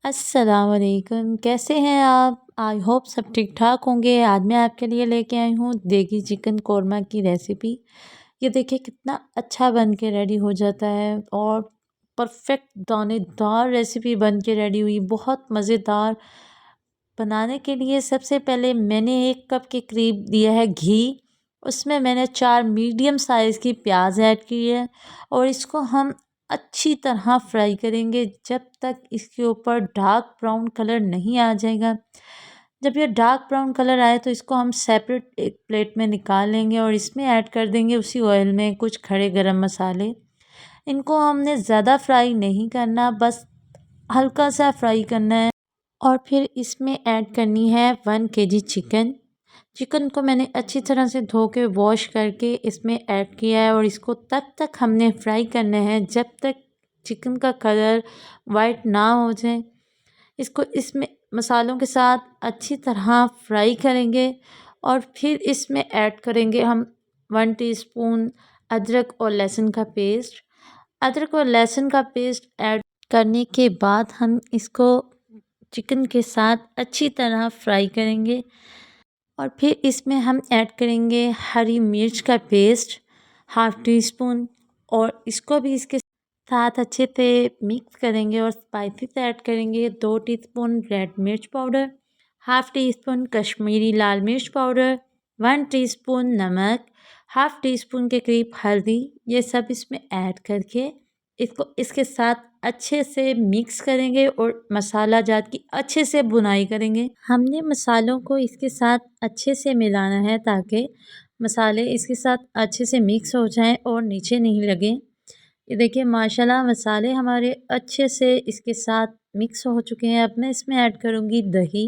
अस्सलामुअलैकुम, कैसे हैं आप? आई होप सब ठीक ठाक होंगे। आज मैं आपके लिए लेके आई हूँ देगी चिकन कोरमा की रेसिपी। ये देखिए कितना अच्छा बन के रेडी हो जाता है और परफेक्ट दानेदार रेसिपी बन के रेडी हुई, बहुत मज़ेदार। बनाने के लिए सबसे पहले मैंने 1 कप के करीब दिया है घी। उसमें मैंने 4 मीडियम साइज़ की प्याज ऐड की है और इसको हम अच्छी तरह फ्राई करेंगे जब तक इसके ऊपर डार्क ब्राउन कलर नहीं आ जाएगा। जब ये डार्क ब्राउन कलर आए तो इसको हम सेपरेट एक प्लेट में निकाल लेंगे और इसमें ऐड कर देंगे उसी ऑयल में कुछ खड़े गरम मसाले। इनको हमने ज़्यादा फ्राई नहीं करना, बस हल्का सा फ्राई करना है। और फिर इसमें ऐड करनी है 1 kg चिकन। चिकन को मैंने अच्छी तरह से धो के वॉश करके इसमें ऐड किया है और इसको तब तक हमने फ्राई करना है जब तक चिकन का कलर वाइट ना हो जाए। इसको इसमें मसालों के साथ अच्छी तरह फ्राई करेंगे और फिर इसमें ऐड करेंगे हम 1 टीस्पून अदरक और लहसुन का पेस्ट। अदरक और लहसुन का पेस्ट ऐड करने के बाद हम इसको चिकन के साथ अच्छी तरह फ्राई करेंगे और फिर इसमें हम ऐड करेंगे हरी मिर्च का पेस्ट 1/2 टीस्पून और इसको भी इसके साथ अच्छे से मिक्स करेंगे और स्पाइसेस ऐड करेंगे 2 टीस्पून रेड मिर्च पाउडर, 1/2 टीस्पून कश्मीरी लाल मिर्च पाउडर, 1 टीस्पून नमक, 1/2 टीस्पून के करीब हल्दी। ये सब इसमें ऐड करके इसको इसके साथ अच्छे से मिक्स करेंगे और मसाला जात की अच्छे से भुनाई करेंगे। हमने मसालों को इसके साथ अच्छे से मिलाना है ताकि मसाले इसके साथ अच्छे से मिक्स हो जाएं और नीचे नहीं लगें। ये देखिए माशाल्लाह मसाले हमारे अच्छे से इसके साथ मिक्स हो चुके हैं। अब मैं इसमें ऐड करूँगी दही।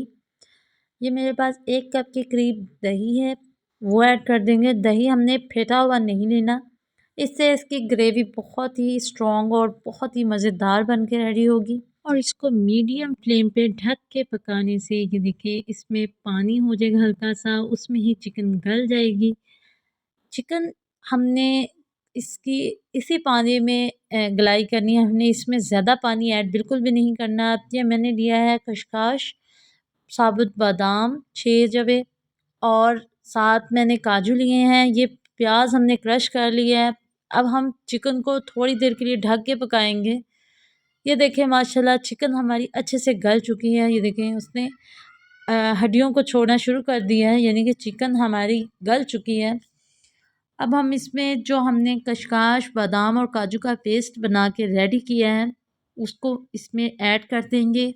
ये मेरे पास 1 कप के करीब दही है, वो ऐड कर देंगे। दही हमने फेंटा हुआ नहीं लेना, इससे इसकी ग्रेवी बहुत ही स्ट्रॉन्ग और बहुत ही मज़ेदार बन के रेडी होगी। और इसको मीडियम फ्लेम पे ढक के पकाने से ये देखिए इसमें पानी हो जाएगा हल्का सा, उसमें ही चिकन गल जाएगी। चिकन हमने इसकी इसी पानी में गलाई करनी है, हमने इसमें ज़्यादा पानी ऐड बिल्कुल भी नहीं करना। अब ये मैंने लिया है खसखस, साबुत बादाम 6 जवे और साथ मैंने काजू लिए हैं। ये प्याज हमने क्रश कर लिया है। अब हम चिकन को थोड़ी देर के लिए ढक के पकाएंगे। ये देखें माशाल्लाह चिकन हमारी अच्छे से गल चुकी है। ये देखें उसने हड्डियों को छोड़ना शुरू कर दिया है, यानी कि चिकन हमारी गल चुकी है। अब हम इसमें जो हमने खसखस बादाम और काजू का पेस्ट बना के रेडी किया है उसको इसमें ऐड कर देंगे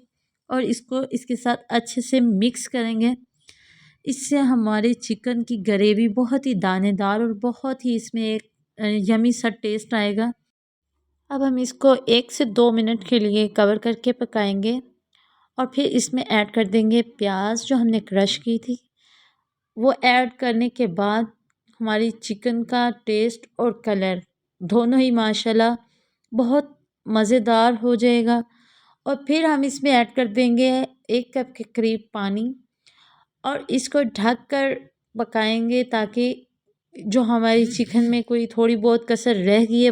और इसको इसके साथ अच्छे से मिक्स करेंगे। इससे हमारे चिकन की ग्रेवी बहुत ही दानेदार और बहुत ही इसमें एक यमी सा टेस्ट आएगा। अब हम इसको 1 से 2 मिनट के लिए कवर करके पकाएंगे और फिर इसमें ऐड कर देंगे प्याज जो हमने क्रश की थी। वो ऐड करने के बाद हमारी चिकन का टेस्ट और कलर दोनों ही माशाल्लाह बहुत मज़ेदार हो जाएगा। और फिर हम इसमें ऐड कर देंगे 1 कप के करीब पानी और इसको ढक कर पकाएंगे ताकि जो हमारी चिकन में कोई थोड़ी बहुत कसर रह गई है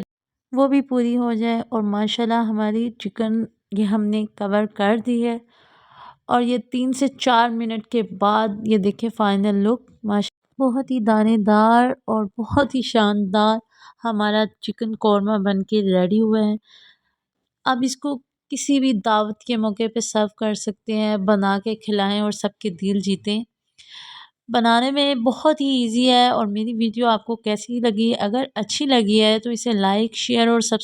वो भी पूरी हो जाए। और माशाल्लाह हमारी चिकन ये हमने कवर कर दी है और ये 3 से 4 मिनट के बाद ये देखिए फाइनल लुक माशा बहुत ही दानेदार और बहुत ही शानदार हमारा चिकन कौरमा बन के रेडी हुआ है। अब इसको किसी भी दावत के मौके पे सर्व कर सकते हैं, बना के खिलाएं और सबके दिल जीतें। बनाने में बहुत ही इजी है। और मेरी वीडियो आपको कैसी लगी? अगर अच्छी लगी है तो इसे लाइक शेयर और सब्सक्राइब